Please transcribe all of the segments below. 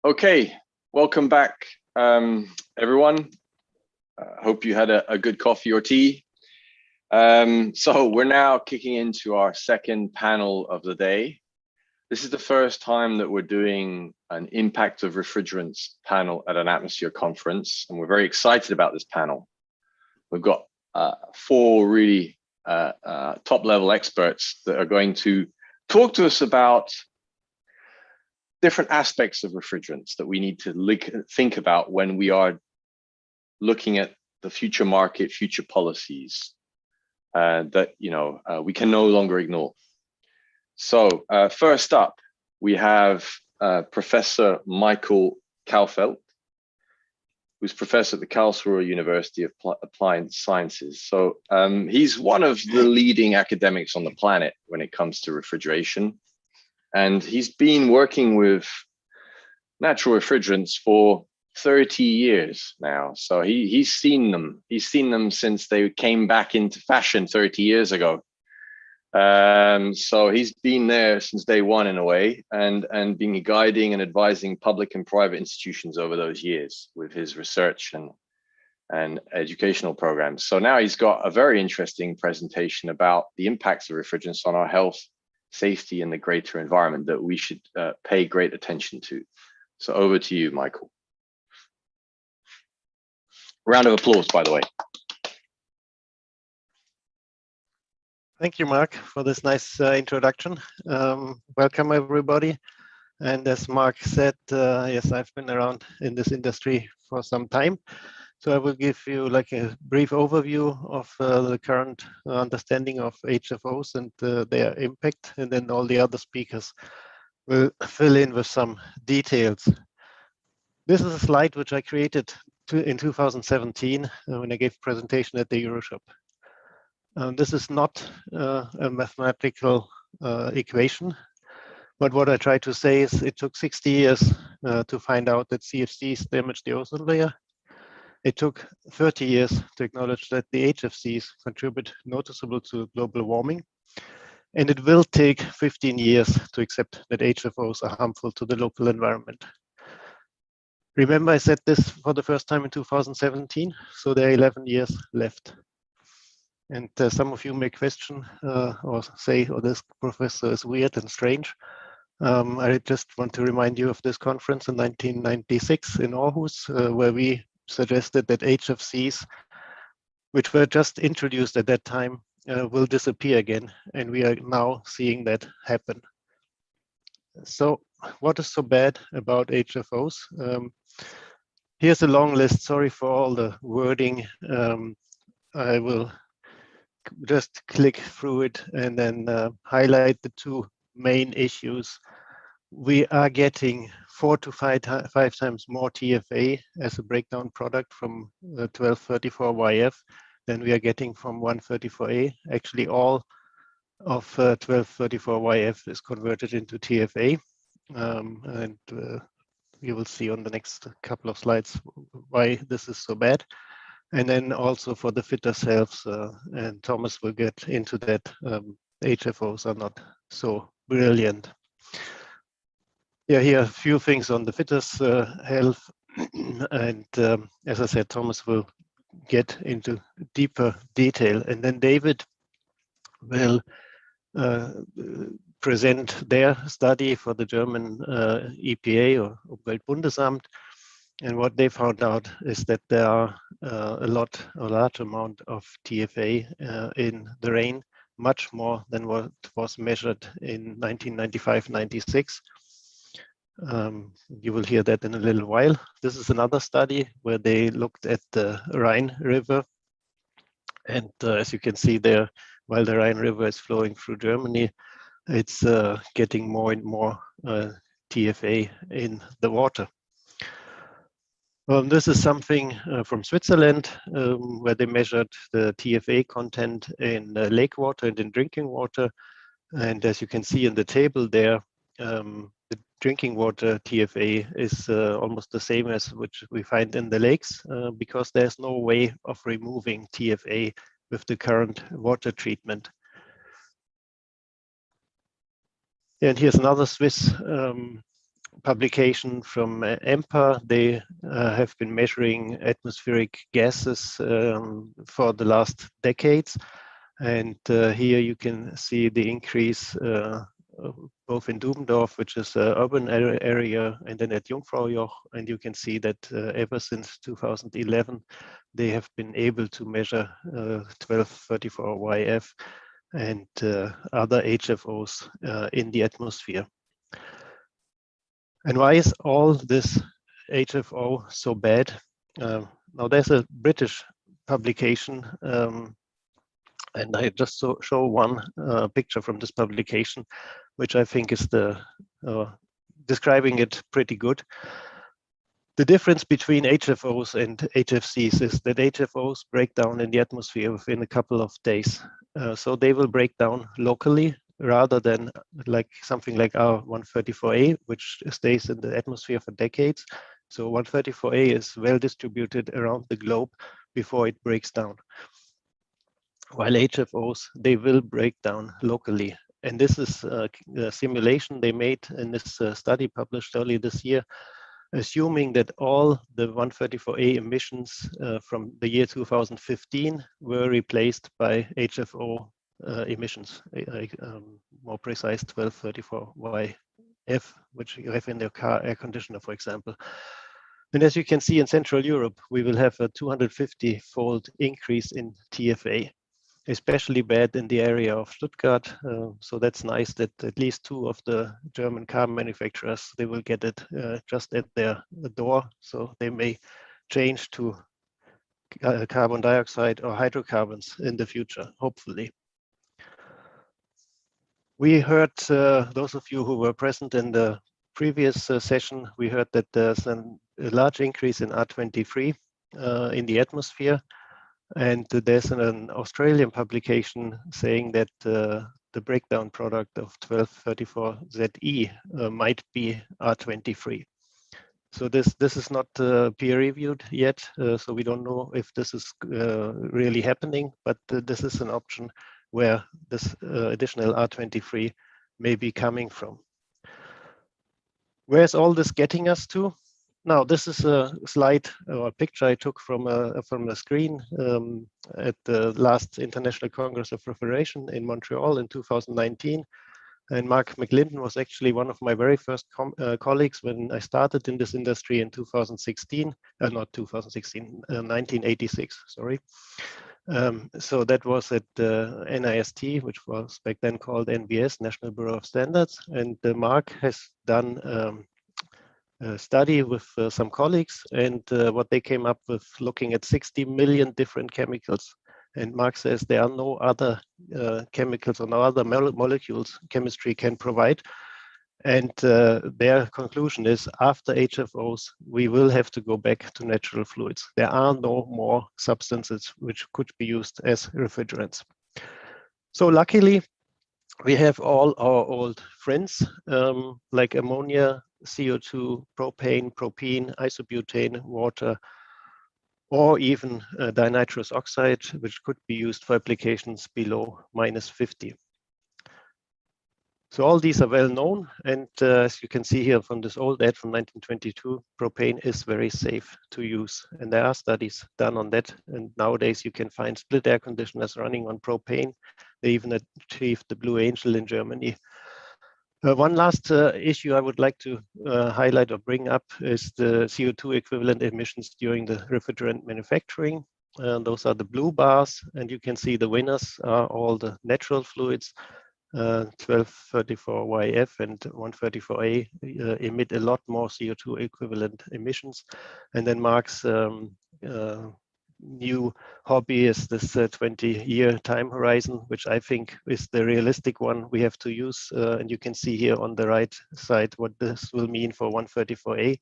Okay, welcome back, everyone. Hope you had a good coffee or tea. So we're now kicking into our second panel of the day. This is the first time that we're doing an impact of refrigerants panel at an atmosphere conference, and we're very excited about this panel. We've got four really top-level experts that are going to talk to us about different aspects of refrigerants that we need to think about when we are looking at the future market, future policies that we can no longer ignore. So first up, we have Professor Michael Kauffeld, who's professor at the Karlsruhe University of Applied Sciences. So he's one of the leading academics on the planet when it comes to refrigeration. And he's been working with natural refrigerants for 30 years now. So he's seen them. He's seen them since they came back into fashion 30 years ago. So he's been there since day one in a way, and been guiding and advising public and private institutions over those years with his research and educational programs. So now he's got a very interesting presentation about the impacts of refrigerants on our health, safety, and the greater environment that we should pay great attention to. So over to you, Michael. Round of applause, by the way. Thank you, Marc, for this nice introduction. Welcome, everybody. And as Marc said, yes, I've been around in this industry for some time. So I will give you like a brief overview of the current understanding of HFOs and their impact, and then all the other speakers will fill in with some details. This is a slide which I created in 2017 when I gave a presentation at the EuroShop. This is not a mathematical equation, but what I try to say is it took 60 years to find out that CFCs damage the ozone layer. It took 30 years to acknowledge that the HFCs contribute noticeable to global warming. And it will take 15 years to accept that HFOs are harmful to the local environment. Remember, I said this for the first time in 2017, so there are 11 years left. And some of you may question or say, oh, this professor is weird and strange. I just want to remind you of this conference in 1996 in Aarhus, where we suggested that HFCs, which were just introduced at that time, will disappear again, and we are now seeing that happen. So what is so bad about HFOs? Here's a long list. Sorry for all the wording. I will just click through it and then highlight the two main issues. We are getting 4 to 5 times more TFA as a breakdown product from 1234YF than we are getting from 134A. Actually, all of 1234YF is converted into TFA. And you will see on the next couple of slides why this is so bad. And then also for the fitter selves, and Thomas will get into that, HFOs are not so brilliant. Yeah, here are a few things on the fitters' health. And as I said, Thomas will get into deeper detail. And then David will present their study for the German EPA or Umweltbundesamt. And what they found out is that there are a large amount of TFA in the rain, much more than what was measured in 1995-96. You will hear that in a little while. This is another study where they looked at the Rhine River. And as you can see there, while the Rhine River is flowing through Germany, it's getting more and more TFA in the water. This is something from Switzerland, where they measured the TFA content in lake water and in drinking water. And as you can see in the table there, the drinking water TFA is almost the same as which we find in the lakes, because there's no way of removing TFA with the current water treatment. And here's another Swiss publication from EMPA. They have been measuring atmospheric gases for the last decades. And here you can see the increase both in Dubendorf, which is an urban area, and then at Jungfraujoch. And you can see that ever since 2011, they have been able to measure 1234YF and other HFOs in the atmosphere. And why is all this HFO so bad? Now there's a British publication, and I just show one picture from this publication, which I think is describing it pretty good. The difference between HFOs and HFCs is that HFOs break down in the atmosphere within a couple of days. So they will break down locally rather than like something like our 134A, which stays in the atmosphere for decades. So 134A is well distributed around the globe before it breaks down. While HFOs, they will break down locally. And this is a simulation they made in this study published early this year, assuming that all the 134A emissions from the year 2015 were replaced by HFO emissions, more precise 1234YF, which you have in the car air conditioner, for example. And as you can see in Central Europe, we will have a 250-fold increase in TFA, especially bad in the area of Stuttgart. So that's nice that at least 2 of the German car manufacturers, they will get it just at their door. So they may change to carbon dioxide or hydrocarbons in the future, hopefully. We heard, those of you who were present in the previous session, we heard that there's a large increase in R23 in the atmosphere. And there's an Australian publication saying that the breakdown product of 1234ZE might be R23. So this is not peer-reviewed yet, so we don't know if this is really happening, but this is an option where this additional R23 may be coming from. Where's all this getting us to? Now, this is a slide or a picture I took from a screen at the last International Congress of Refrigeration in Montreal in 2019. And Marc McLinden was actually one of my very first colleagues when I started in this industry in 2016, not 2016, 1986, sorry. So that was at NIST, which was back then called NBS, National Bureau of Standards. And Marc has done a study with some colleagues, and what they came up with, looking at 60 million different chemicals. And Marc says there are no other chemicals or no other molecules chemistry can provide. And their conclusion is, after HFOs, we will have to go back to natural fluids. There are no more substances which could be used as refrigerants. So luckily, we have all our old friends like ammonia, CO2, propane, propene, isobutane, water, or even dinitrous oxide, which could be used for applications below -50. So all these are well known, and as you can see here from this old ad from 1922, propane is very safe to use, and there are studies done on that. And nowadays you can find split air conditioners running on propane. They even achieved the Blue Angel in Germany. One last issue I would like to highlight or bring up is the CO2 equivalent emissions during the refrigerant manufacturing. Those are the blue bars, and you can see the winners are all the natural fluids. 1234YF and 134A emit a lot more CO2 equivalent emissions. And then Marc's new hobby is this 20-year time horizon, which I think is the realistic one we have to use. And you can see here on the right side what this will mean for 134A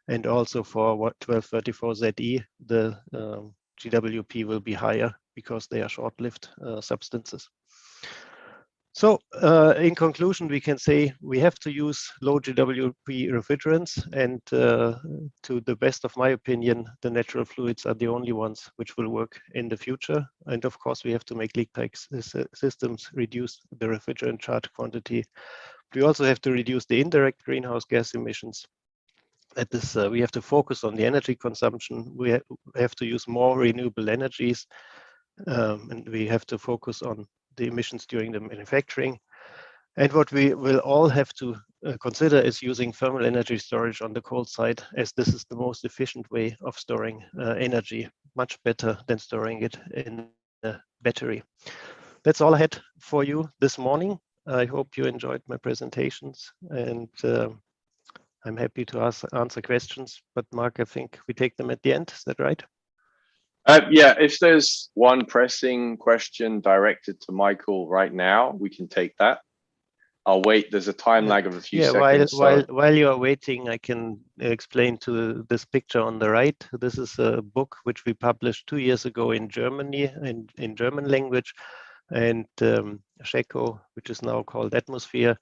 and also for what 1234ZE. The GWP will be higher because they are short-lived substances. So in conclusion, we can say we have to use low GWP refrigerants, and to the best of my opinion, the natural fluids are the only ones which will work in the future. And of course, we have to make leak tight systems reduce the refrigerant charge quantity We also have to reduce the indirect greenhouse gas emissions. That is, we have to focus on the energy consumption. We have to use more renewable energies, and we have to focus on the emissions during the manufacturing. And what we will all have to consider is using thermal energy storage on the cold side, as this is the most efficient way of storing energy, much better than storing it in a battery. That's all I had for you this morning. I hope you enjoyed my presentations, and I'm happy to answer questions. But Marc, I think we take them at the end. Is that right? Yeah, if there's one pressing question directed to Michael right now, we can take that. I'll wait. There's a time lag of a few seconds. While you are waiting, I can explain to this picture on the right. This is a book which we published 2 years ago in Germany, in German language, and Chasserot, which is now called Atmosphere,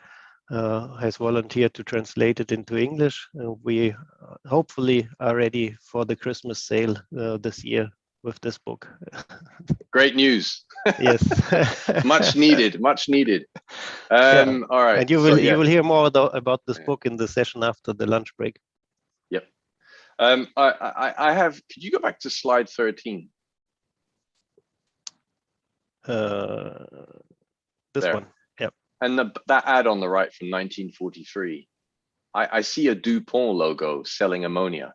has volunteered to translate it into English. We hopefully are ready for the Christmas sale this year with this book. Great news. Yes. Much needed, much needed. Yeah. All right. And you will hear more about this book in the session after the lunch break. Yep. I have, could you go back to slide 13? This there. one. Yep. And that ad on the right from 1943. I see a DuPont logo selling ammonia.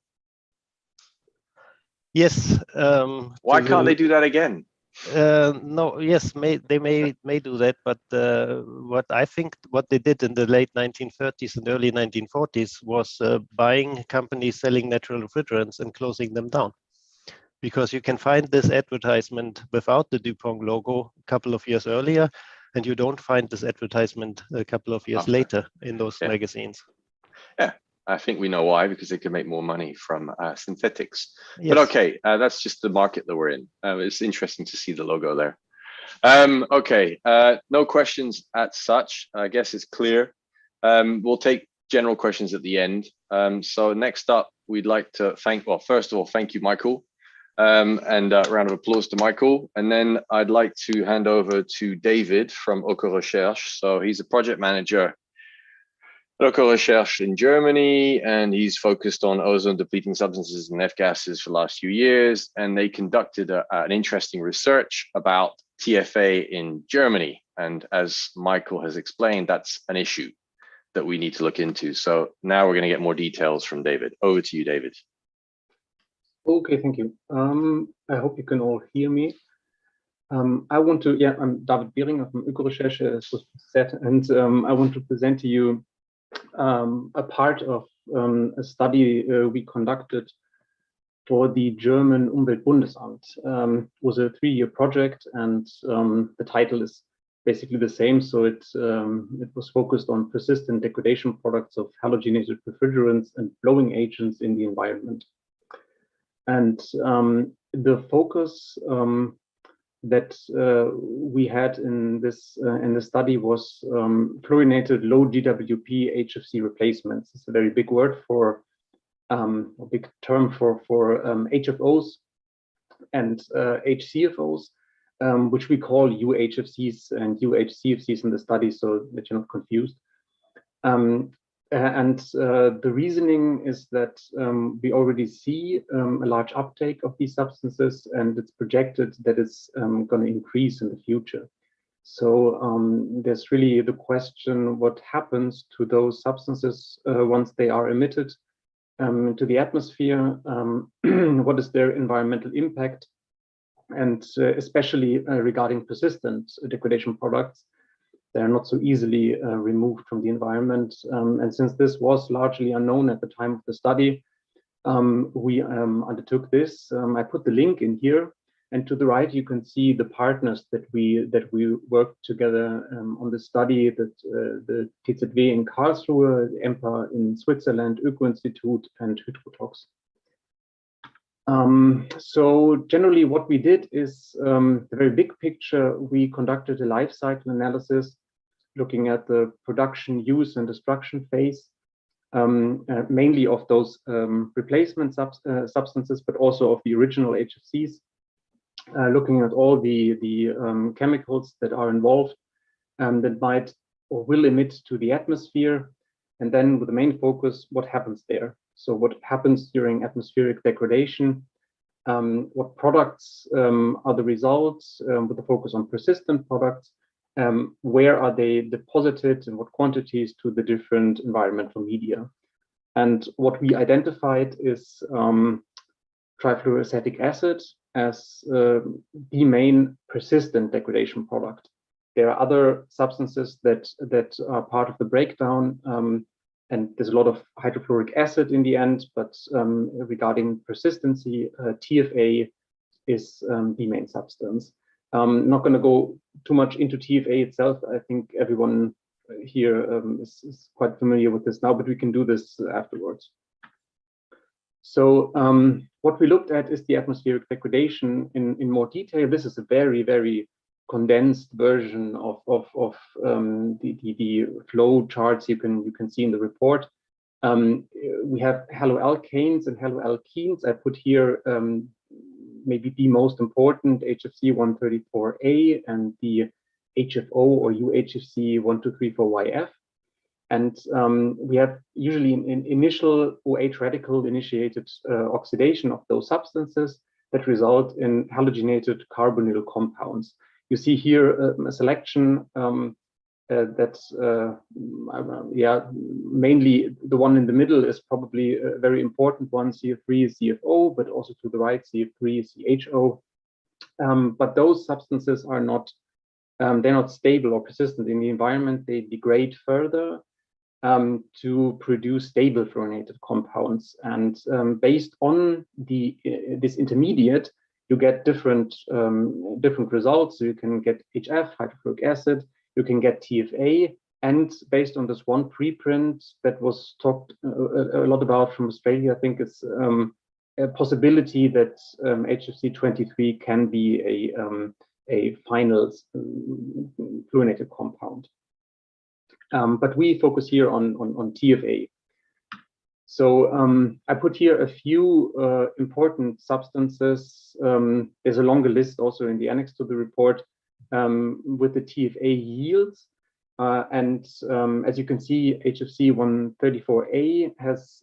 Yes. Why can't they do that again? No, yes, they may do that, but what I think what they did in the late 1930s and early 1940s was buying companies selling natural refrigerants and closing them down, because you can find this advertisement without the DuPont logo a couple of years earlier, and you don't find this advertisement a couple of years later in those magazines. Yeah. I think we know why, because they can make more money from synthetics. Yes. But okay, that's just the market that we're in. It's interesting to see the logo there. Okay, no questions as such. I guess it's clear. We'll take general questions at the end. So next up, we'd like to thank, well, first of all, thank you, Michael. And a round of applause to Michael. And then I'd like to hand over to David from Öko-Recherche. So he's a project manager Öko-Recherche in Germany, and he's focused on ozone depleting substances and F gases for the last few years. And they conducted an interesting research about TFA in Germany. And as Michael has explained, that's an issue that we need to look into. So now we're going to get more details from David. Over to you, David. Okay, thank you. I hope you can all hear me. I'm David Behringer from Öko-Recherche, as was said, and I want to present to you a part of a study we conducted for the German Umweltbundesamt. It was a 3-year project, and the title is basically the same. So it was focused on persistent degradation products of halogenated refrigerants and blowing agents in the environment. And the focus that we had in the study was fluorinated low GWP HFC replacements. It's a very big word for a big term for HFOs and HCFOs, which we call UHFCs and UHCFCs in the study, so that you're not confused. The reasoning is that we already see a large uptake of these substances, and it's projected that it's going to increase in the future. So there's really the question, what happens to those substances once they are emitted into the atmosphere? What is their environmental impact? And especially regarding persistent degradation products, they're not so easily removed from the environment. And since this was largely unknown at the time of the study, we undertook this. I put the link in here, and to the right you can see the partners that we worked together on the study. That the TZW in Karlsruhe, EMPA in Switzerland, Öko-Institut, and Hydrotox. So generally what we did is the very big picture. We conducted a life cycle analysis looking at the production, use, and destruction phase, mainly of those replacement substances, but also of the original HFCs, looking at all the chemicals that are involved that might or will emit to the atmosphere, and then with the main focus, what happens there. So what happens during atmospheric degradation, what products are the results, with the focus on persistent products, where are they deposited and what quantities to the different environmental media. And what we identified is trifluoroacetic acid as the main persistent degradation product. There are other substances that are part of the breakdown, and there's a lot of hydrofluoric acid in the end, but regarding persistency, TFA is the main substance. I'm not going to go too much into TFA itself. I think everyone here is quite familiar with this now, but we can do this afterwards. So what we looked at is the atmospheric degradation in more detail. This is a very, very condensed version of the flow charts you can see in the report. We have haloalkanes and haloalkenes. I put here maybe the most important, HFC 134A, and the HFO or UHFC 1234YF. And we have usually an initial OH radical initiated oxidation of those substances that result in halogenated carbonyl compounds. You see here a selection that's, mainly the one in the middle is probably a very important one, CF3 is CFO, but also to the right, CF3 is CHO. But those substances are not, they're not stable or persistent in the environment. They degrade further to produce stable fluorinated compounds. And based on this intermediate, you get different results. So you can get HF, hydrofluoric acid, you can get TFA, and based on this one preprint that was talked a lot about from Australia, I think it's a possibility that HFC 23 can be a final fluorinated compound. But we focus here on TFA. So I put here a few important substances. There's a longer list also in the annex to the report with the TFA yields. And as you can see, HFC 134A has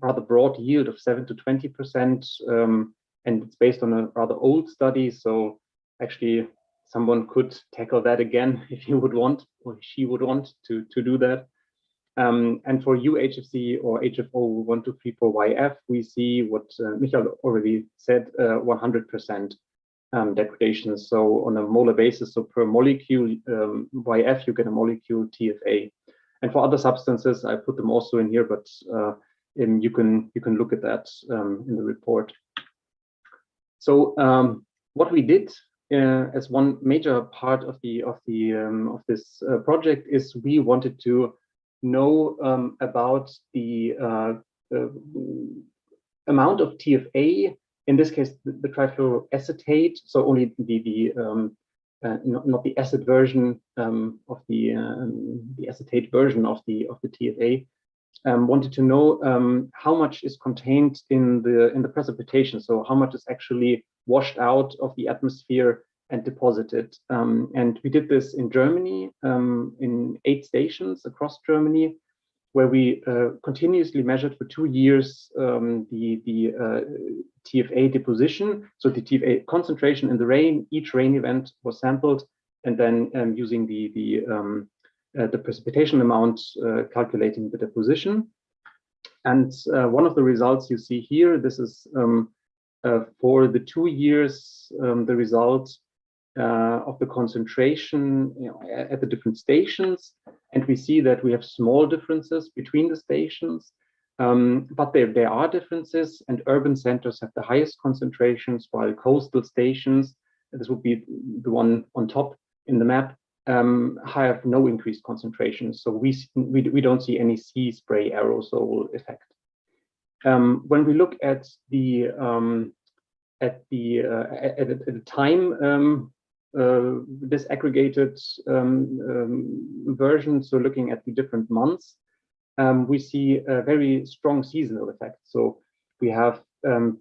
rather broad yield of 7 to 20%, and it's based on a rather old study. So actually, someone could tackle that again if he would want, or she would want to do that. And for UHFC or HFO 1234YF, we see what Michael already said, 100% degradation. So on a molar basis, so per molecule YF, you get a molecule TFA. And for other substances, I put them also in here, but you can look at that in the report. So what we did as one major part of this project is we wanted to know about the amount of TFA, in this case the trifluoroacetate, so only not the acid version of the acetate version of the TFA. Wanted to know how much is contained in the precipitation, so how much is actually washed out of the atmosphere and deposited. And we did this in Germany, in 8 stations across Germany, where we continuously measured for 2 years the TFA deposition, so the TFA concentration in the rain. Each rain event was sampled, and then using the precipitation amount, calculating the deposition. And one of the results you see here, this is for the 2 years, the result of the concentration, at the different stations. And we see that we have small differences between the stations, but there are differences, and urban centers have the highest concentrations, while coastal stations, this would be the one on top in the map, have no increased concentration. So we don't see any sea spray aerosol effect. When we look at the time disaggregated version, so looking at the different months, we see a very strong seasonal effect. So we have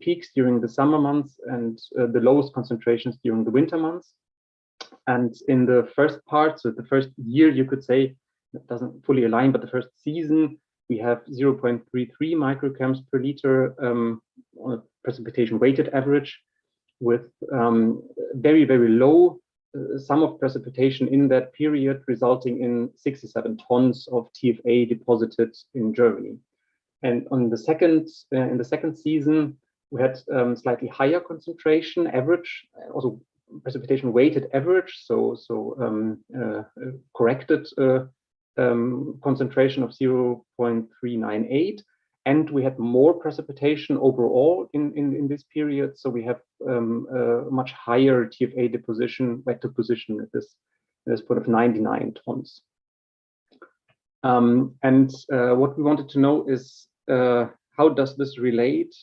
peaks during the summer months and the lowest concentrations during the winter months. And in the first part, so the first year, you could say, doesn't fully align, but the first season, we have 0.33 micrograms per liter on a precipitation weighted average, with very, very low sum of precipitation in that period, resulting in 67 tons of TFA deposited in Germany. And on the second, in the second season, we had slightly higher concentration average, also precipitation weighted average, so corrected concentration of 0.398, and we had more precipitation overall in this period. So we have a much higher TFA deposition, wet deposition at this point of 99 tons. What we wanted to know is how does this relate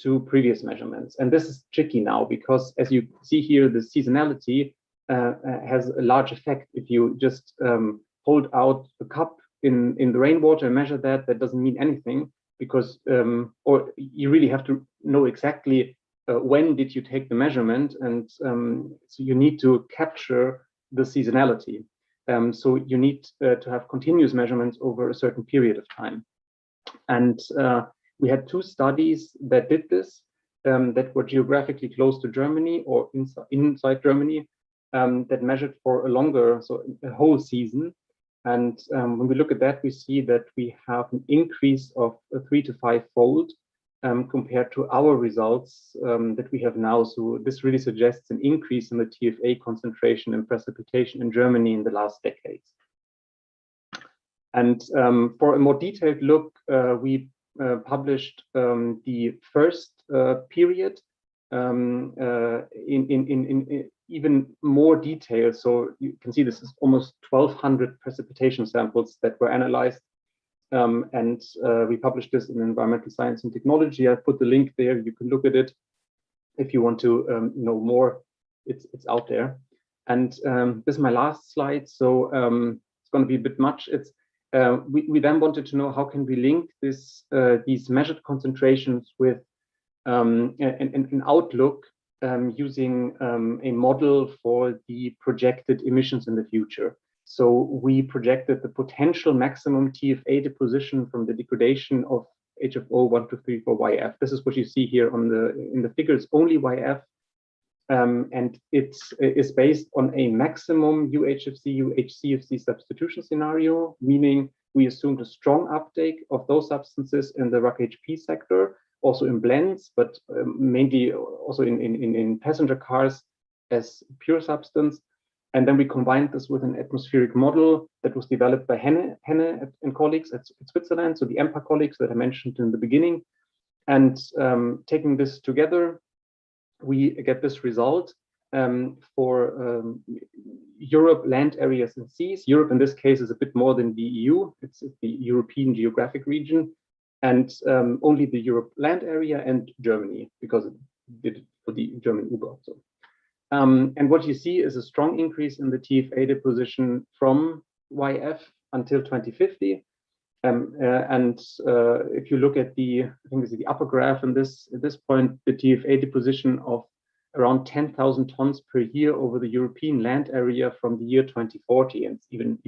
to previous measurements? And this is tricky now, because as you see here, the seasonality has a large effect. If you just hold out a cup in the rainwater and measure that, that doesn't mean anything, because or you really have to know exactly when did you take the measurement, and so you need to capture the seasonality. So you need to have continuous measurements over a certain period of time. And we had two studies that did this, that were geographically close to Germany or inside Germany, that measured for a longer, so a whole season. And when we look at that, we see that we have an increase of 3 to 5-fold compared to our results that we have now. So this really suggests an increase in the TFA concentration and precipitation in Germany in the last decades. And for a more detailed look, we published the first period in even more detail. So you can see this is almost 1,200 precipitation samples that were analyzed. We published this in Environmental Science and Technology. I put the link there. You can look at it if you want to know more. It's out there. And this is my last slide. So it's going to be a bit much. It's we then wanted to know how can we link this these measured concentrations with an outlook using a model for the projected emissions in the future. So we projected the potential maximum TFA deposition from the degradation of HFO 1, 2, 3, 4 YF. This is what you see here on in the figures, only YF. And it is based on a maximum UHFC, UHCFC substitution scenario, meaning we assumed a strong uptake of those substances in the RUC HP sector, also in blends, but mainly also in passenger cars as pure substance. And then we combined this with an atmospheric model that was developed by Henne and colleagues at Switzerland, so the EMPA colleagues that I mentioned in the beginning. And taking this together, we get this result for Europe, land areas and seas. Europe in this case is a bit more than the EU. It's the European geographic region, and only the Europe land area and Germany, because it did it for the German Uber also. And what you see is a strong increase in the TFA deposition from YF until 2050. If you look at the, I think this is the upper graph in this, at this point, the TFA deposition of around 10,000 tons per year over the European land area from the year 2040, and it's even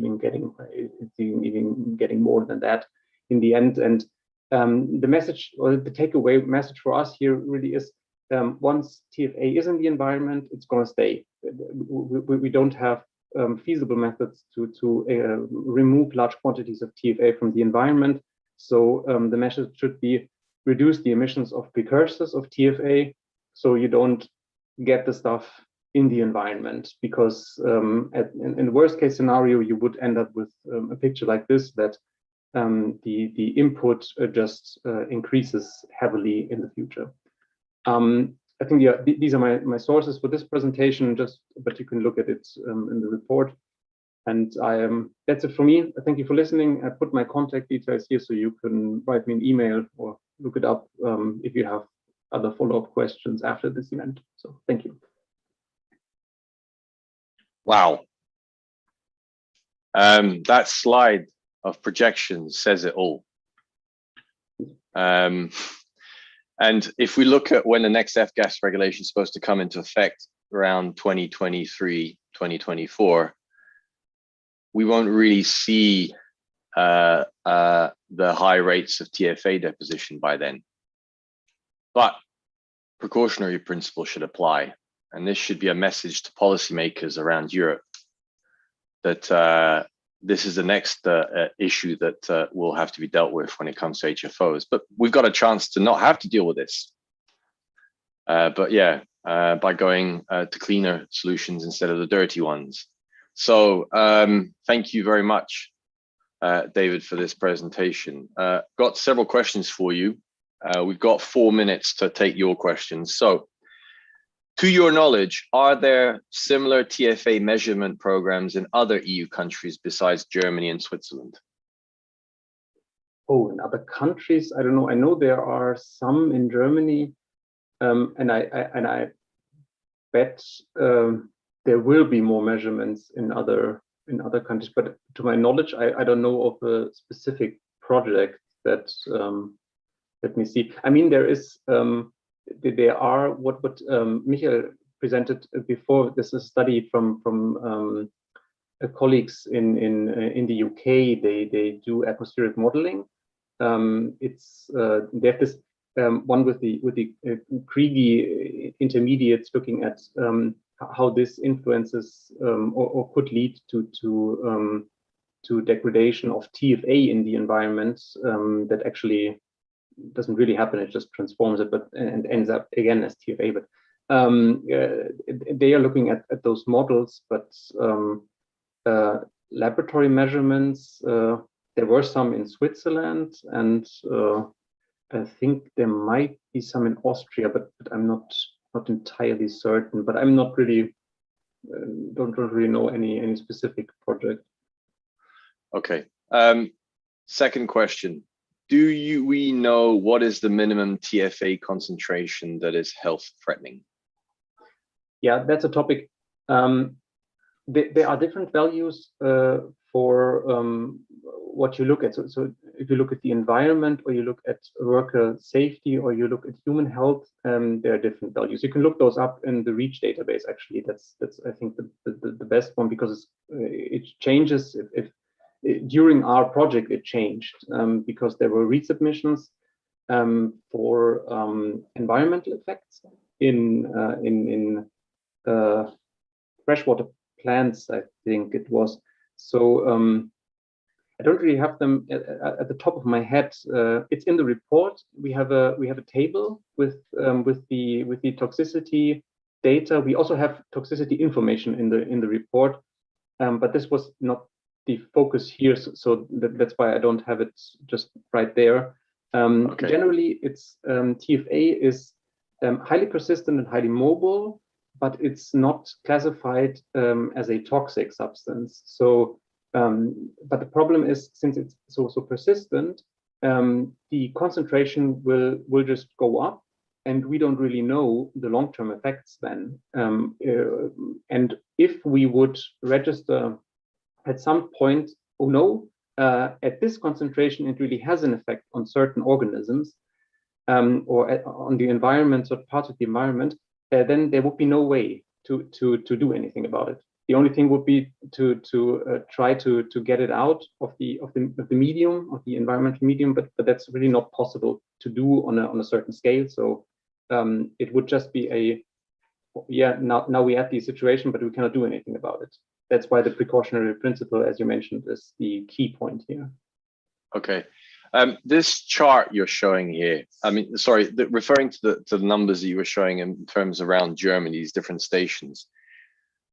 getting more than that in the end. And the message, or the takeaway message for us here really is, once TFA is in the environment, it's going to stay. We don't have feasible methods to remove large quantities of TFA from the environment. So the message should be reduce the emissions of precursors of TFA, so you don't get the stuff in the environment, because in the worst case scenario, you would end up with a picture like this, that the input just increases heavily in the future. I think, yeah, these are my sources for this presentation, but you can look at it in the report. And that's it for me. Thank you for listening. I put my contact details here, so you can write me an email or look it up if you have other follow-up questions after this event. So thank you. Wow. That slide of projections says it all. And if we look at when the next F-gas regulation is supposed to come into effect around 2023, 2024, we won't really see the high rates of TFA deposition by then. But precautionary principle should apply. And this should be a message to policymakers around Europe that this is the next issue that will have to be dealt with when it comes to HFOs. But we've got a chance to not have to deal with this. But yeah, by going to cleaner solutions instead of the dirty ones. So thank you very much, David, for this presentation. Got several questions for you. We've got 4 minutes to take your questions. So, to your knowledge, are there similar TFA measurement programs in other EU countries besides Germany and Switzerland? Oh, in other countries, I don't know. I know there are some in Germany, and I bet there will be more measurements in other countries. But to my knowledge, I don't know of a specific project that. Let me see. I mean, there is. There are what Michael presented before. This is a study from colleagues in the UK. They do atmospheric modeling. It's they have this one with the Kriege intermediates looking at how this influences or could lead to degradation of TFA in the environment that actually doesn't really happen. It just transforms it, and ends up again as TFA. But they are looking at those models, but laboratory measurements. There were some in Switzerland, and I think there might be some in Austria, but I'm not entirely certain. But I'm not really don't really know any specific project. Okay. Second question. Do we know what is the minimum TFA concentration that is health threatening? Yeah, that's a topic. There are different values for what you look at. So if you look at the environment, or you look at worker safety, or you look at human health, there are different values. You can look those up in the REACH database. Actually, that's I think the best one, because it changes if during our project, it changed because there were resubmissions for environmental effects in freshwater plants, I think it was. So I don't really have them at the top of my head. It's in the report. We have a table with the toxicity data. We also have toxicity information in the report, but this was not the focus here, so that's why I don't have it just right there. Okay. Generally, it's TFA is highly persistent and highly mobile, but it's not classified as a toxic substance. So, but the problem is, since it's so persistent, the concentration will just go up, and we don't really know the long-term effects then. And if we would register at some point, oh no, at this concentration, it really has an effect on certain organisms or on the environment, or parts of the environment, then there would be no way to do anything about it. The only thing would be to try to get it out of the medium, of the environmental medium, but that's really not possible to do on a certain scale. So it would just be now we have the situation, but we cannot do anything about it. That's why the precautionary principle, as you mentioned, is the key point here. Okay. This chart you're showing here, I mean, sorry, referring to the numbers that you were showing in terms around Germany, these different stations,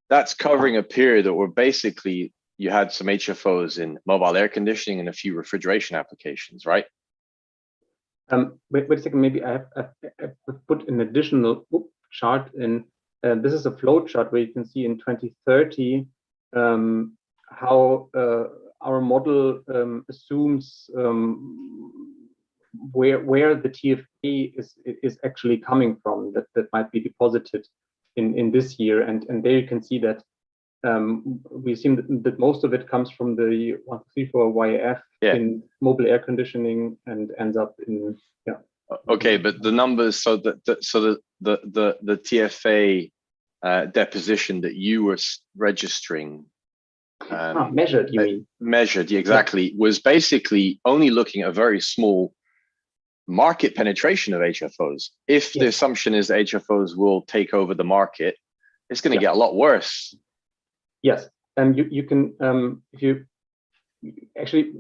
that's covering a period where basically you had some HFOs in mobile air conditioning and a few refrigeration applications, right? Wait a second, maybe I have put an additional chart in. This is a flow chart where you can see in 2030 how our model assumes where the TFA is actually coming from, that might be deposited in this year, and there you can see that we assume that most of it comes from the 134 YF in mobile air conditioning and ends up in Okay, but the numbers, so the TFA deposition that you were registering, Measured, you mean? Measured, exactly. Was basically only looking at a very small market penetration of HFOs. If the assumption is that HFOs will take over the market, it's going to get a lot worse. Yes, and you can, if you actually,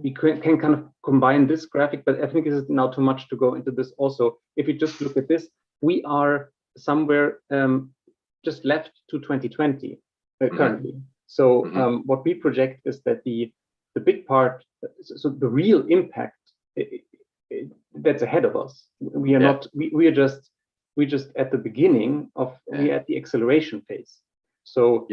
we can kind of combine this graphic, but I think it is now too much to go into this also. If you just look at this, we are somewhere just left to 2020 currently. So what we project is that the big part, so the real impact, that's ahead of us. We are not. We're just at the beginning of. We're at the acceleration phase. So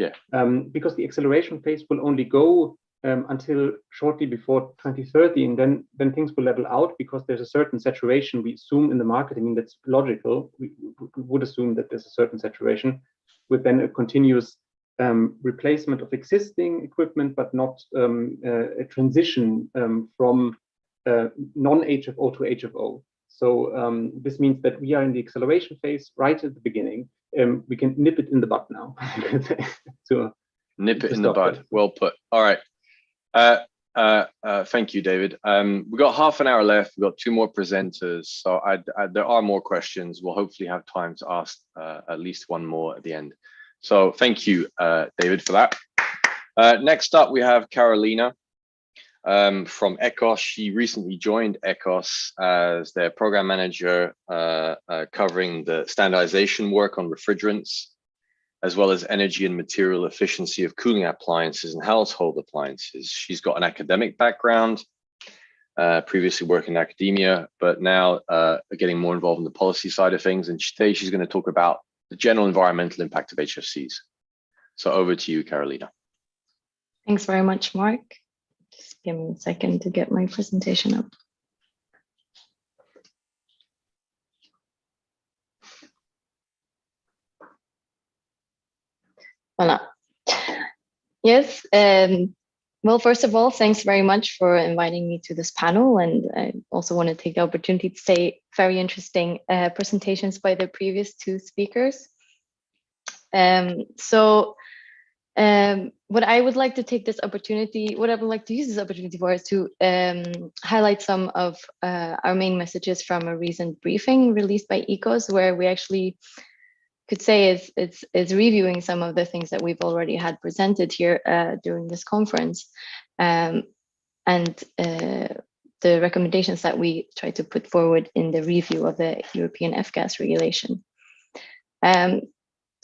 because the acceleration phase will only go until shortly before 2030, and then things will level out because there's a certain saturation we assume in the market. I mean, that's logical. We would assume that there's a certain saturation with then a continuous replacement of existing equipment, but not a transition from non-HFO to HFO. So this means that we are in the acceleration phase right at the beginning. We can nip it in the bud now. Nip it in the bud. Well put. All right. Thank you, David. We've got half an hour left. We've got 2 more presenters. So there are more questions. We'll hopefully have time to ask at least 1 more at the end. So thank you, David, for that. Next up, we have Carolina from ECOS. She recently joined ECOS as their program manager, covering the standardization work on refrigerants, as well as energy and material efficiency of cooling appliances and household appliances. She's got an academic background, previously worked in academia, but now getting more involved in the policy side of things. And today she's going to talk about the general environmental impact of HFCs. So over to you, Carolina. Thanks very much, Mark. Just give me a second to get my presentation up. Voila. Yes. Well, first of all, thanks very much for inviting me to this panel. And I also want to take the opportunity to say very interesting presentations by the previous 2 speakers. What I would like to take this opportunity, what I would like to use this opportunity for is to highlight some of our main messages from a recent briefing released by ECOS, where we actually could say is reviewing some of the things that we've already had presented here during this conference, and the recommendations that we try to put forward in the review of the European F-gas regulation.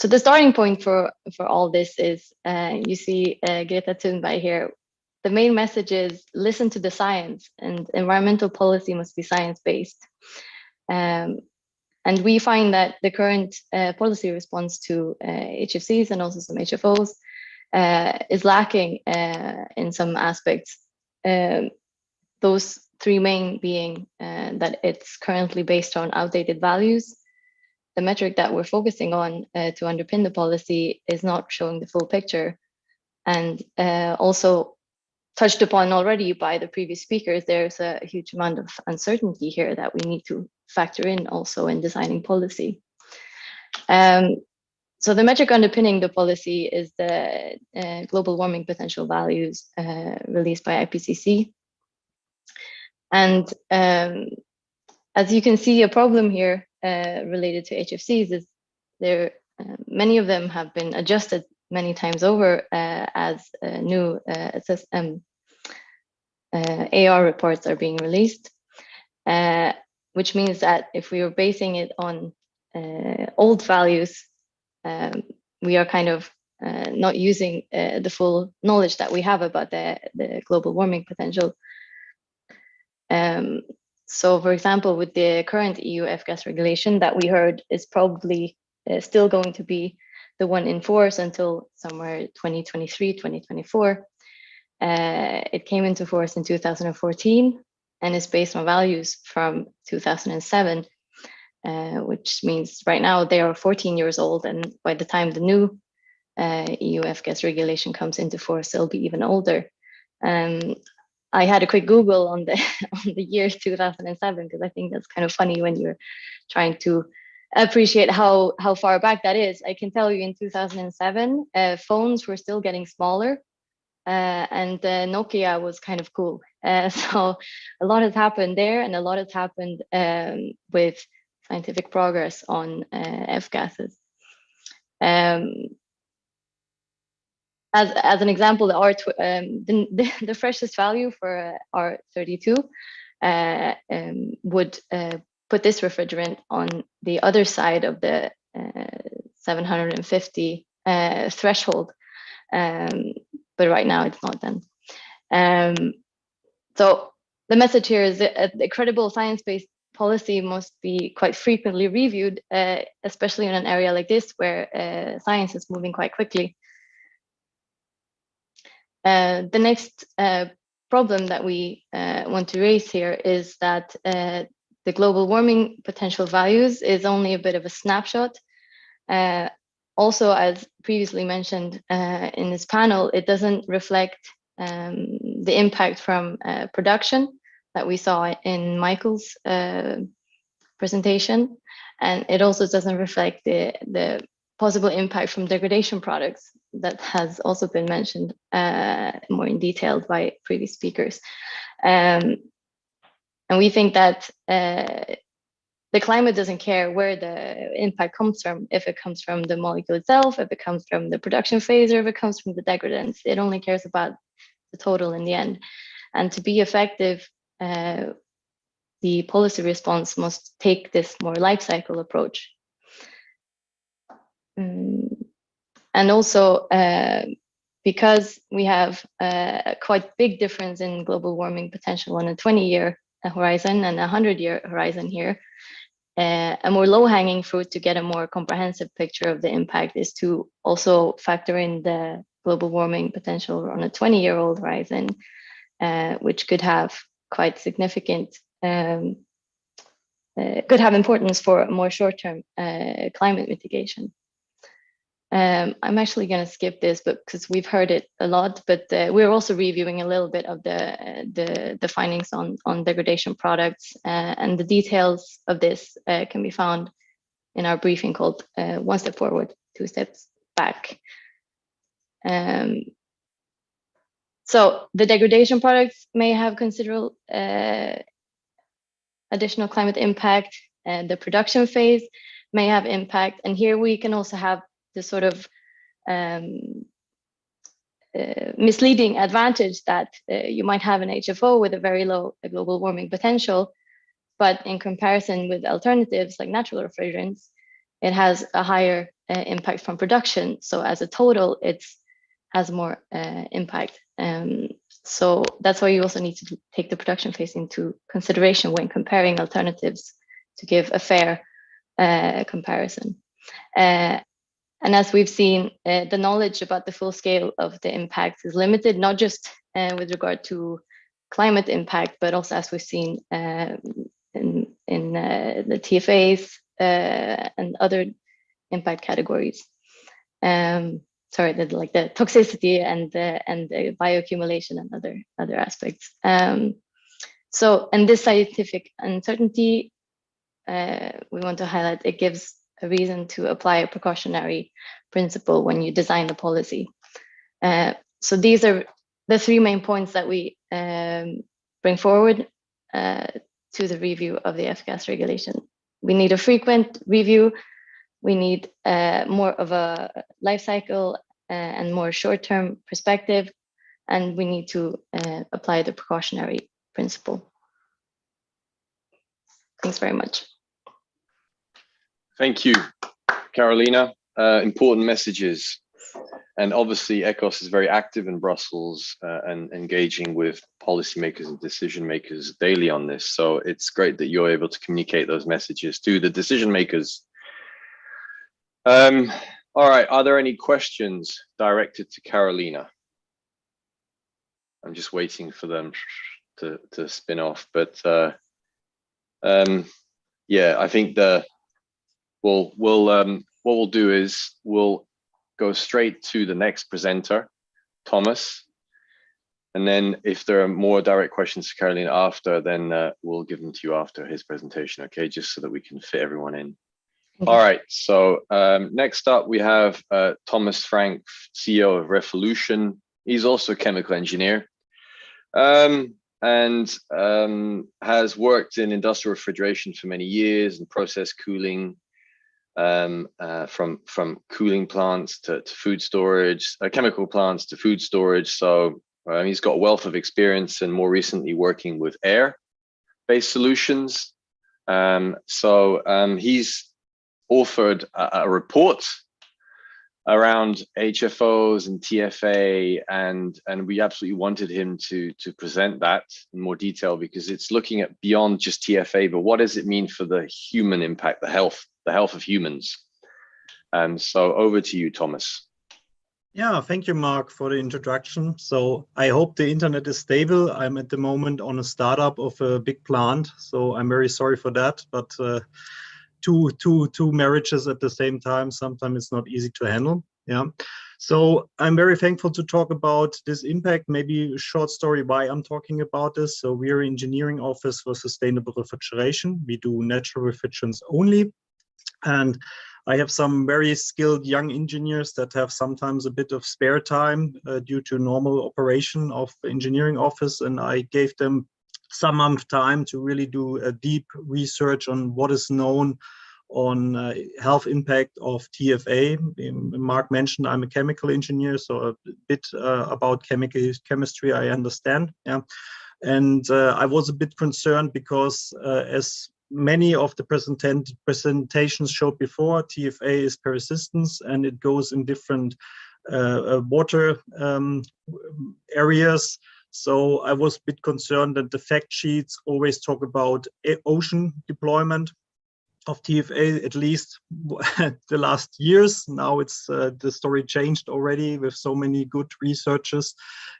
So the starting point for all this is, you see Greta Thunberg here. The main message is listen to the science, and environmental policy must be science-based. And we find that the current policy response to HFCs and also some HFOs is lacking in some aspects. Those 3 main being that it's currently based on outdated values. The metric that we're focusing on to underpin the policy is not showing the full picture. And also touched upon already by the previous speakers, there's a huge amount of uncertainty here that we need to factor in also in designing policy. So the metric underpinning the policy is the global warming potential values released by IPCC. And as you can see, a problem here related to HFCs is many of them have been adjusted many times over as new AR reports are being released, which means that if we are basing it on old values, we are kind of not using the full knowledge that we have about the global warming potential. So, for example, with the current EU F-gas regulation that we heard is probably still going to be the one in force until somewhere 2023, 2024. It came into force in 2014 and is based on values from 2007, which means right now they are 14 years old. And by the time the new EU F-gas regulation comes into force, they'll be even older. I had a quick Google on the year 2007, because I think that's kind of funny when you're trying to appreciate how far back that is. I can tell you in 2007, phones were still getting smaller, and Nokia was kind of cool. So a lot has happened there, and a lot has happened with scientific progress on F-gases. As an example, the freshest value for R32 would put this refrigerant on the other side of the 750 threshold, but right now it's not then. So the message here is that a credible science-based policy must be quite frequently reviewed, especially in an area like this where science is moving quite quickly. The next problem that we want to raise here is that the global warming potential values is only a bit of a snapshot. Also, as previously mentioned in this panel, it doesn't reflect the impact from production that we saw in Michael's presentation. And it also doesn't reflect the possible impact from degradation products that has also been mentioned more in detail by previous speakers. And we think that the climate doesn't care where the impact comes from, if it comes from the molecule itself, if it comes from the production phase, or if it comes from the degradants. It only cares about the total in the end. And to be effective, the policy response must take this more life cycle approach. And also, because we have a quite big difference in global warming potential on a 20-year horizon and a 100-year horizon here, a more low-hanging fruit to get a more comprehensive picture of the impact is to also factor in the global warming potential on a 20-year-old horizon, which could have quite significant, could have importance for more short-term climate mitigation. I'm actually going to skip this, but because we've heard it a lot, but we're also reviewing a little bit of the findings on degradation products, and the details of this can be found in our briefing called One Step Forward, Two Steps Back. So the degradation products may have considerable additional climate impact, and the production phase may have impact, and here we can also have the sort of misleading advantage that you might have an HFO with a very low global warming potential, but in comparison with alternatives like natural refrigerants, it has a higher impact from production. So as a total, it has more impact. So that's why you also need to take the production phase into consideration when comparing alternatives to give a fair comparison. And as we've seen, the knowledge about the full scale of the impacts is limited, not just with regard to climate impact, but also as we've seen in the TFAs and other impact categories. Sorry, like the toxicity and the bioaccumulation and other aspects. So, and this scientific uncertainty, we want to highlight, it gives a reason to apply a precautionary principle when you design the policy. So these are the three main points that we bring forward to the review of the F-gas regulation. We need a frequent review. We need more of a life cycle and more short-term perspective, and we need to apply the precautionary principle. Thanks very much. Thank you, Carolina. Important messages. And obviously ECOS is very active in Brussels and engaging with policymakers and decision makers daily on this. So it's great that you're able to communicate those messages to the decision makers. All right, are there any questions directed to Carolina? I'm just waiting for them to spin off, but yeah, I think what we'll do is we'll go straight to the next presenter, Thomas. And then if there are more direct questions to Carolina after, then we'll give them to you after his presentation, okay? Just so that we can fit everyone in. All right, so next up we have Thomas Frank, CEO of Refolution. He's also a chemical engineer and has worked in industrial refrigeration for many years and process cooling, from cooling plants to food storage, chemical plants to food storage. So he's got a wealth of experience, and more recently working with air-based solutions. He's authored a report around HFOs and TFA, and we absolutely wanted him to present that in more detail, because it's looking at beyond just TFA, but what does it mean for the human impact, the health of humans. So over to you, Thomas. Yeah, thank you, Marc, for the introduction. So I hope the internet is stable. I'm at the moment on a startup of a big plant, so I'm very sorry for that. But two marriages at the same time, sometimes it's not easy to handle. Yeah. So I'm very thankful to talk about this impact. Maybe a short story why I'm talking about this. So we're an engineering office for sustainable refrigeration. We do natural refrigerants only. And I have some very skilled young engineers that have sometimes a bit of spare time due to normal operation of the engineering office. And I gave them some month time to really do a deep research on what is known on health impact of TFA. Marc mentioned I'm a chemical engineer, so a bit about chemistry I understand. Yeah. And I was a bit concerned because as many of the presentations showed before, TFA is persistence, and it goes in different water areas. So I was a bit concerned that the fact sheets always talk about ocean deployment of TFA, at least the last years. Now it's the story changed already with so many good researchers.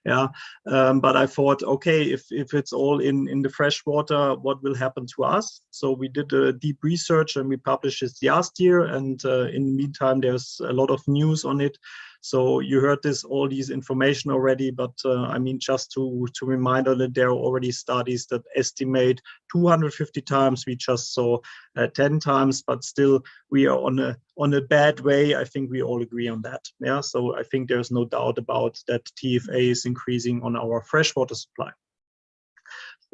Yeah, but I thought, okay, if it's all in the fresh water, what will happen to us? So we did a deep research and we published it last year. And in the meantime, there's a lot of news on it. So you heard all these information already, but I mean, just to remind that there are already studies that estimate 250 times. We just saw 10 times, but still we are on a bad way. I think we all agree on that. Yeah, so I think there's no doubt about that. TFA is increasing on our freshwater supply.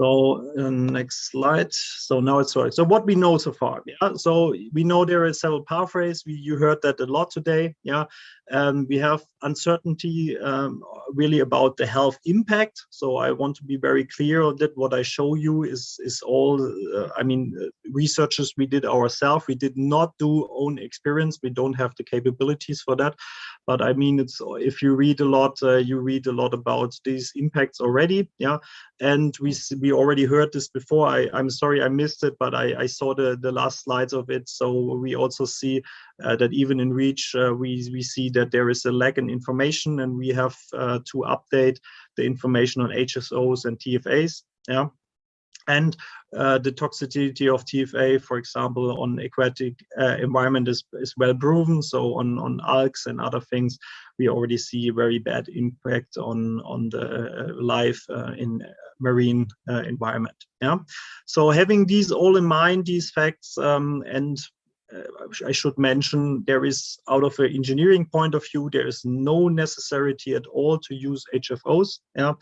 So next slide. So now it's right. So what we know so far. Yeah. So we know there are several pathways. You heard that a lot today. Yeah. We have uncertainty really about the health impact. So I want to be very clear that what I show you is all, I mean, researches we did ourselves. We did not do own experience. We don't have the capabilities for that. But I mean, it's if you read a lot, you read a lot about these impacts already. Yeah. And we already heard this before. I'm sorry I missed it, but I saw the last slides of it. So we also see that even in REACH, we see that there is a lack in information, and we have to update the information on HFOs and TFAs. Yeah. And the toxicity of TFA, for example, on aquatic environment is well proven. So on algae and other things, we already see a very bad impact on the life in marine environment. Yeah. So having these all in mind, these facts, and I should mention, there is, out of an engineering point of view, there is no necessity at all to use HFOs. Yeah.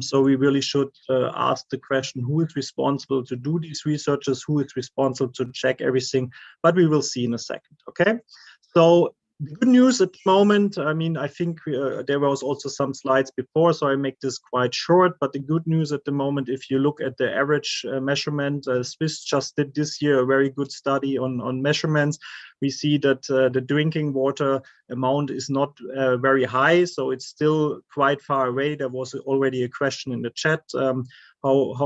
So we really should ask the question, who is responsible to do these researches, who is responsible to check everything, but we will see in a second. Okay. So the good news at the moment, I mean, I think there was also some slides before, so I make this quite short, but the good news at the moment, if you look at the average measurement, Swiss just did this year a very good study on measurements. We see that the drinking water amount is not very high, so it's still quite far away. There was already a question in the chat,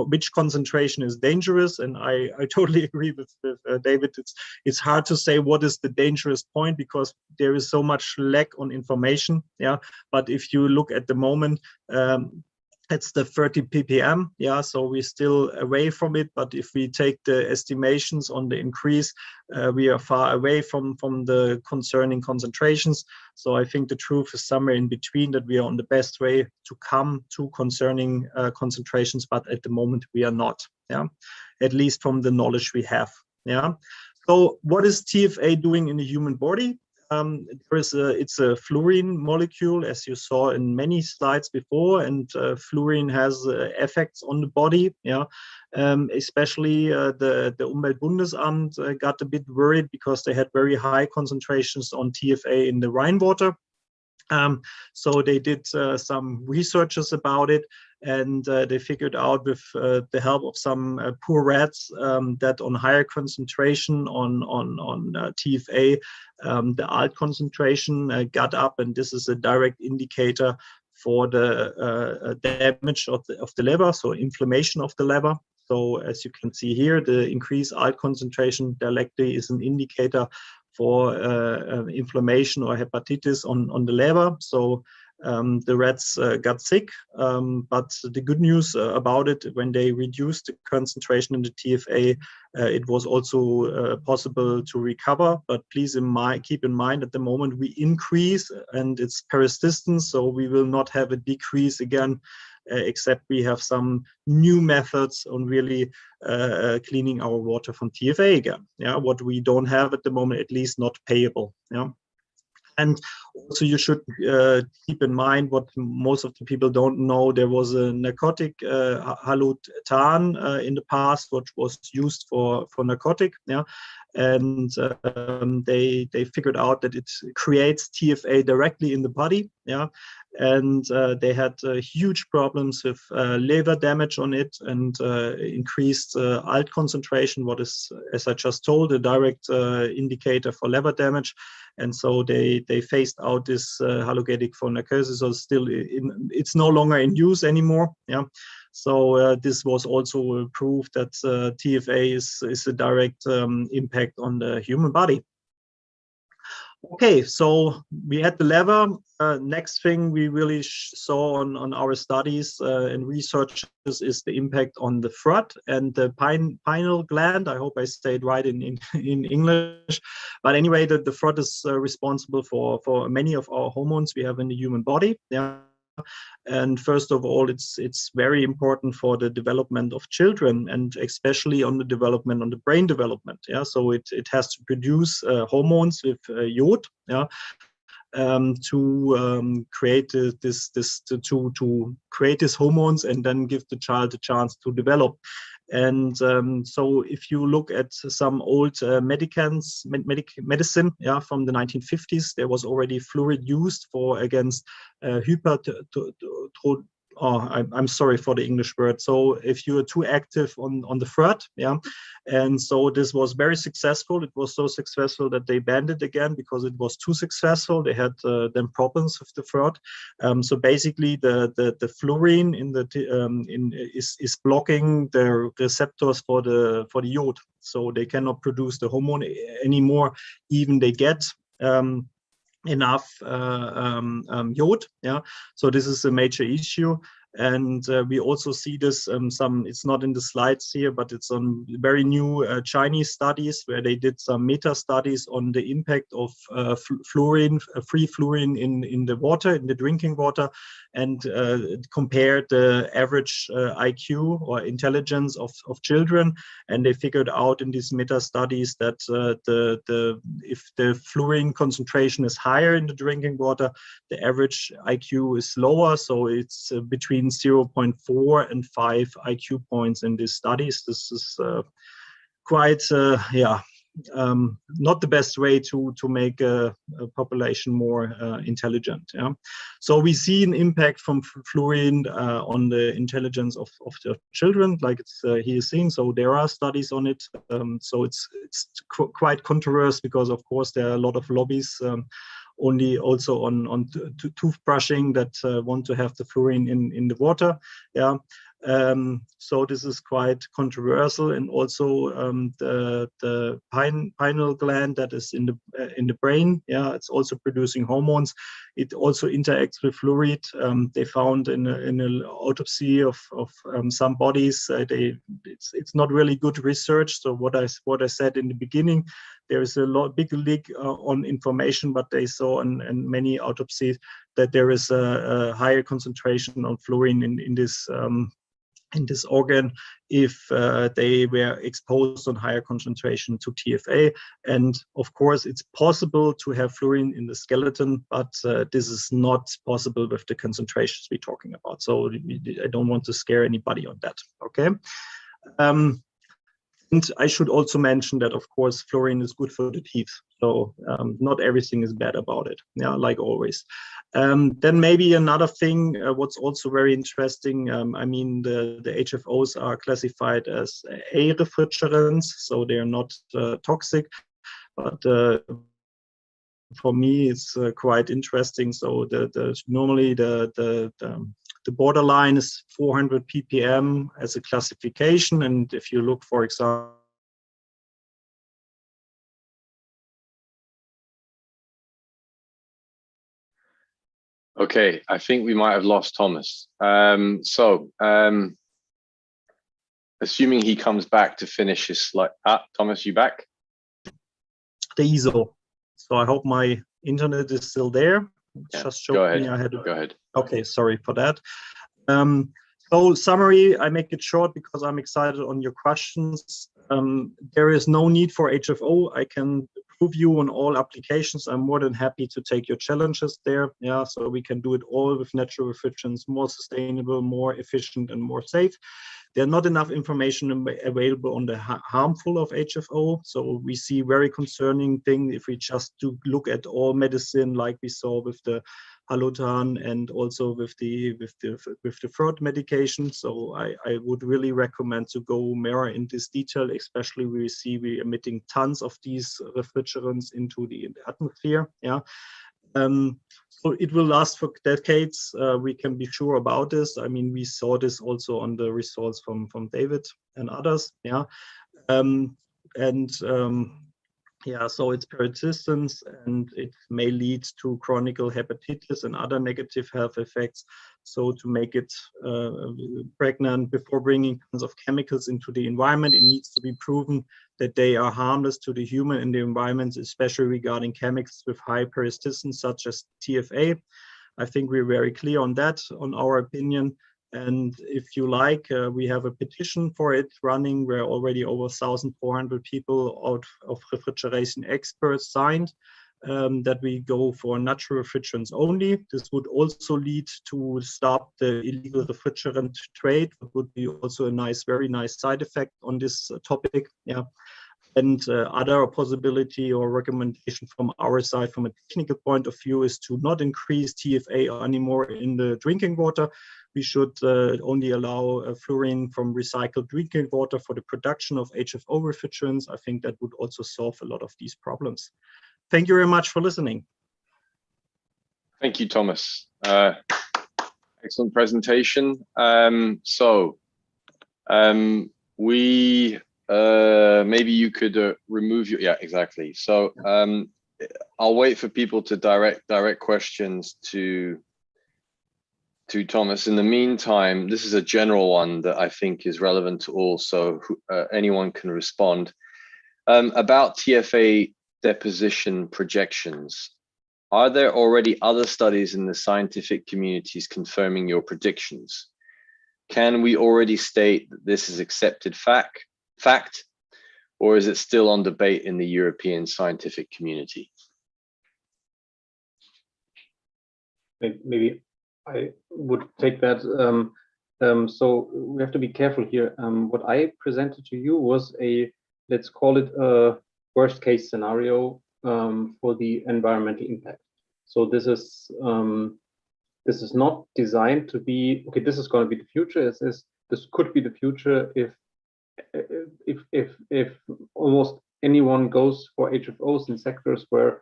which concentration is dangerous, and I totally agree with David. It's hard to say what is the dangerous point because there is so much lack on information. Yeah, but if you look at the moment, it's the 30 ppm. Yeah, so we're still away from it. But if we take the estimations on the increase, we are far away from the concerning concentrations. So I think the truth is somewhere in between, that we are on the best way to come to concerning concentrations, but at the moment we are not. Yeah, at least from the knowledge we have. Yeah. So what is TFA doing in the human body? It's a fluorine molecule, as you saw in many slides before, and fluorine has effects on the body. Yeah, especially the Umweltbundesamt got a bit worried because they had very high concentrations on TFA in the Rhine water. So they did some researches about it, and they figured out with the help of some poor rats that on higher concentration on TFA, the ALT concentration got up, and this is a direct indicator for the damage of the liver, so inflammation of the liver. So as you can see here, the increased ALT concentration directly is an indicator for inflammation or hepatitis on the liver. So the rats got sick, but the good news about it, when they reduced the concentration in the TFA, it was also possible to recover. But please keep in mind, at the moment we increase and it's persistent, so we will not have a decrease again, except we have some new methods on really cleaning our water from TFA again. Yeah, what we don't have at the moment, at least not payable. Yeah. And also you should keep in mind what most of the people don't know. There was a narcotic, halogenated, in the past, which was used for narcotic. Yeah, and they figured out that it creates TFA directly in the body. Yeah, and they had huge problems with liver damage on it and increased ALT concentration, what is, as I just told, a direct indicator for liver damage. And so they phased out this halogenated for narcosis, so still it's no longer in use anymore. Yeah, so this was also proof that TFA is a direct impact on the human body. Okay, so we had the liver. Next thing we really saw on our studies and research is the impact on the throat and the pineal gland. I hope I stayed right in English. But anyway, the throat is responsible for many of our hormones we have in the human body. Yeah. And first of all, it's very important for the development of children, and especially on the development, on the brain development. Yeah, so it has to produce hormones with iod. Yeah, to create to create these hormones and then give the child a chance to develop. And so if you look at some old medicine, yeah, from the 1950s, there was already fluoride used for against I'm sorry for the English word. So if you are too active on the throat, yeah, and so this was very successful. It was so successful that they banned it again because it was too successful. They had then problems with the throat. So basically, the fluorine in the is blocking the receptors for the iod, so they cannot produce the hormone anymore. Even they get enough iod. Yeah, so this is a major issue. And we also see this it's not in the slides here, but it's on very new Chinese studies where they did some meta studies on the impact of fluorine, free fluorine in the water, in the drinking water, and compared the average IQ or intelligence of children. And they figured out in these meta studies that if the fluorine concentration is higher in the drinking water, the average IQ is lower. So it's between 0.4 and 5 IQ points in these studies. This is quite, not the best way to make a population more intelligent. Yeah, so we see an impact from fluorine on the intelligence of the children, like it's here seen. So there are studies on it. So it's quite controversial because, of course, there are a lot of lobbies. Only also on toothbrushing that want to have the fluorine in the water. Yeah, so this is quite controversial. And also the pineal gland that is in the brain. Yeah, it's also producing hormones. It also interacts with fluoride. They found in an autopsy of some bodies. It's not really good research. So what I said in the beginning, there is a big leak on information, but they saw in many autopsies that there is a higher concentration of fluorine in this in this organ if they were exposed on higher concentration to TFA. And of course, it's possible to have fluorine in the skeleton, but this is not possible with the concentrations we're talking about. So I don't want to scare anybody on that, okay? And I should also mention that, of course, fluorine is good for the teeth. So not everything is bad about it, yeah, like always. Then maybe another thing, what's also very interesting, I mean, the HFOs are classified as A refrigerants, so they're not toxic, but for me, it's quite interesting. So normally the borderline is 400 ppm as a classification. And if you look, for example, Okay, I think we might have lost Thomas. Assuming he comes back to finish his slide. Thomas, you back? the ISO. So I hope my internet is still there. Yeah, Just showed me I had. Go ahead. Okay, sorry for that. So summary, I make it short because I'm excited on your questions. There is no need for HFO. I can prove you on all applications. I'm more than happy to take your challenges there. Yeah, so we can do it all with natural refrigerants, more sustainable, more efficient, and more safe. There's not enough information available on the harmful of HFO. So we see very concerning thing if we just do look at all medicine, like we saw with the halogenated and also with the fraud medication. So I would really recommend to go more in this detail, especially we see we emitting tons of these refrigerants into the atmosphere. Yeah. So it will last for decades. We can be sure about this. I mean, we saw this also on the results from David and others. Yeah. Yeah, so it's persistence and it may lead to chronic hepatitis and other negative health effects. So to make it pregnant before bringing tons of chemicals into the environment, it needs to be proven that they are harmless to the human and the environment, especially regarding chemicals with high persistence, such as TFA. I think we're very clear on that, on our opinion. And if you like, we have a petition for it running where already over 1,400 people out of refrigeration experts signed that we go for natural refrigerants only. This would also lead to stop the illegal refrigerant trade. It would be also a nice, very nice side effect on this topic. Yeah. And other possibility or recommendation from our side, from a technical point of view, is to not increase TFA anymore in the drinking water. We should only allow fluorine from recycled drinking water for the production of HFO refrigerants. I think that would also solve a lot of these problems. Thank you very much for listening. Thank you, Thomas. Excellent presentation. Maybe you could remove your, yeah, exactly. So I'll wait for people to direct questions to Thomas. In the meantime, this is a general one that I think is relevant to all, so anyone can respond. About TFA deposition projections, are there already other studies in the scientific communities confirming your predictions? Can we already state that this is accepted fact, or is it still on debate in the European scientific community? Maybe I would take that. So we have to be careful here. What I presented to you was let's call it a worst case scenario for the environmental impact. So this is not designed to be, okay, this is going to be the future. This could be the future if almost anyone goes for HFOs in sectors where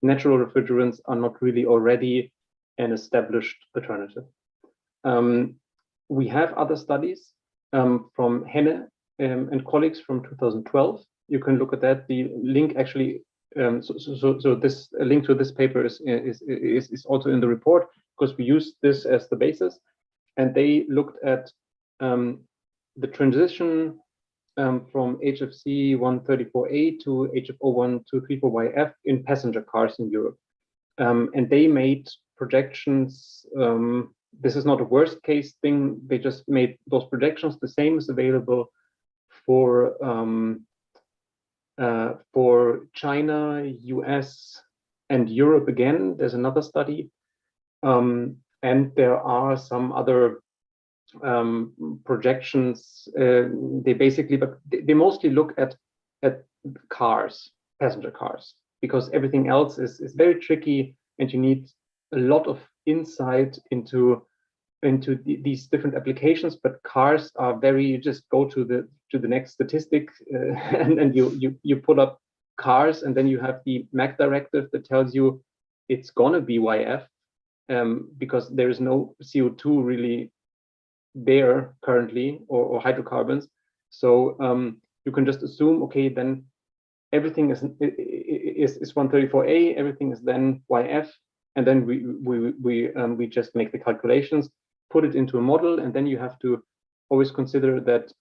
natural refrigerants are not really already an established alternative. We have other studies from Henne and colleagues from 2012. You can look at that. The link actually, so this link to this paper is also in the report, because we used this as the basis, and they looked at the transition from HFC 134A to HFO 1234YF in passenger cars in Europe. And they made projections this is not a worst case thing. They just made those projections. The same is available for China, US, and Europe again. There's another study. And there are some other projections. They basically, but they mostly look at cars, passenger cars, because everything else is very tricky, and you need a lot of insight into these different applications. But cars are very, you just go to the next statistic, and you pull up cars, and then you have the MAC directive that tells you it's gonna be YF, because there is no CO2 really there currently, or hydrocarbons. So you can just assume, okay, then everything is 134A, everything is then YF, and then we just make the calculations, put it into a model, and then you have to always consider that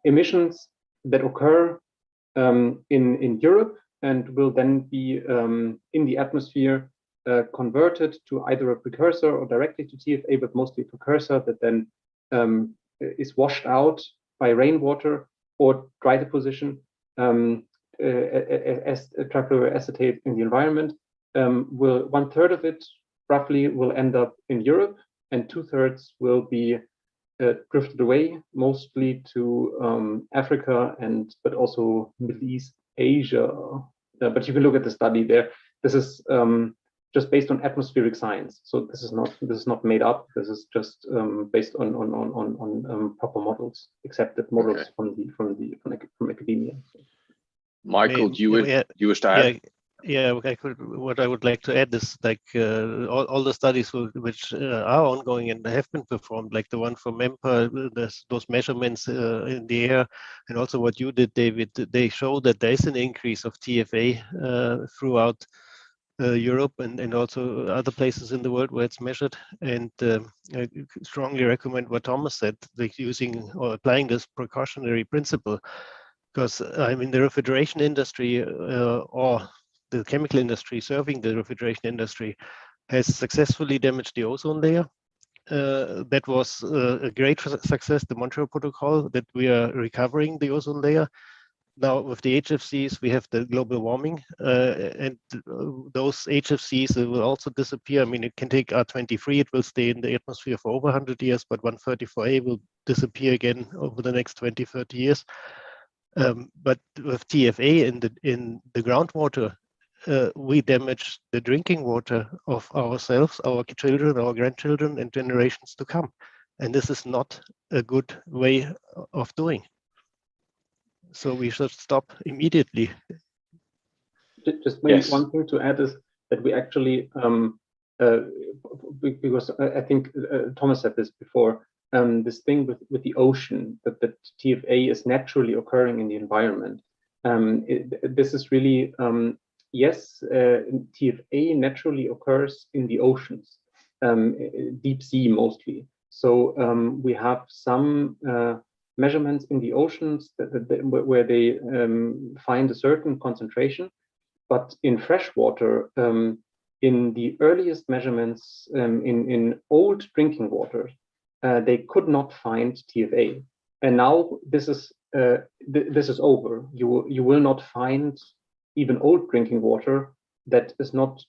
emissions that occur in Europe and will then be in the atmosphere converted to either a precursor or directly to TFA, but mostly a precursor that then is washed out by rainwater or dry deposition as trifluoroacetate in the environment. Will 1/3 of it roughly will end up in Europe, and 2/3 will be drifted away, mostly to Africa but also Middle East, Asia. But you can look at the study there. This is just based on atmospheric science. So this is not made up. This is just based on proper models, accepted models from academia. Michael, do you wish to add? Yeah, what I would like to add is like all the studies which are ongoing and have been performed, like the one from MEMPA, those measurements in the air, and also what you did, David, they show that there is an increase of TFA throughout Europe and also other places in the world where it's measured. And I strongly recommend what Thomas said, like using or applying this precautionary principle, because I mean the refrigeration industry or the chemical industry serving the refrigeration industry has successfully damaged the ozone layer. That was a great success, the Montreal Protocol, that we are recovering the ozone layer. Now with the HFCs, we have the global warming, and those HFCs will also disappear. I mean, it can take R23, it will stay in the atmosphere for over 100 years, but 134A will disappear again over the next 20, 30 years. But with TFA in the groundwater, we damage the drinking water of ourselves, our children, our grandchildren, and generations to come. And this is not a good way of doing. So we should stop immediately. Just maybe one thing to add is that we actually, because I think Thomas said this before, this thing with the ocean, that TFA is naturally occurring in the environment. This is really, yes, TFA naturally occurs in the oceans, deep sea mostly. So we have some measurements in the oceans where they find a certain concentration, but in freshwater, in the earliest measurements in old drinking water, they could not find TFA, and now this is over. You will not find even old drinking water that is not,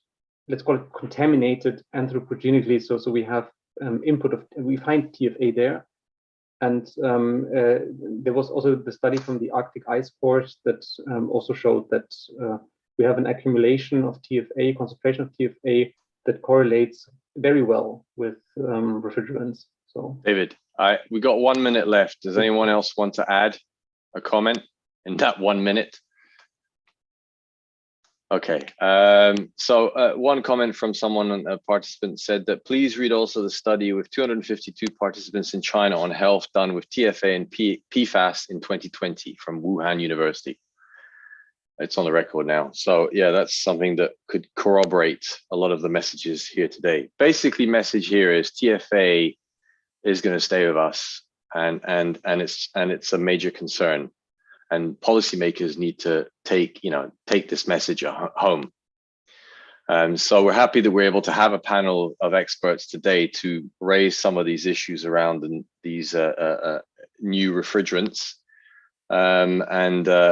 let's call it, contaminated anthropogenically. So we have we find TFA there. And there was also the study from the Arctic ice cores that also showed that we have an accumulation of TFA, concentration of TFA that correlates very well with refrigerants. So, David, we got 1 minute left. Does anyone else want to add a comment in that 1 minute? Okay, so one comment from someone, a participant, said that please read also the study with 252 participants in China on health done with TFA and PFAS in 2020 from Wuhan University. It's on the record now. So yeah, that's something that could corroborate a lot of the messages here today. Basically, message here is TFA is going to stay with us, and it's a major concern. And policymakers need to take this message home. So we're happy that we're able to have a panel of experts today to raise some of these issues around these new refrigerants.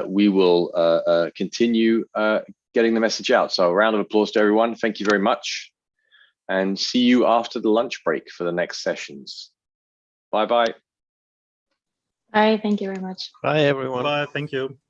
We will continue getting the message out. So a round of applause to everyone. Thank you very much. And see you after the lunch break for the next sessions. Bye-bye. Bye, thank you very much. Bye, everyone. Bye, thank you.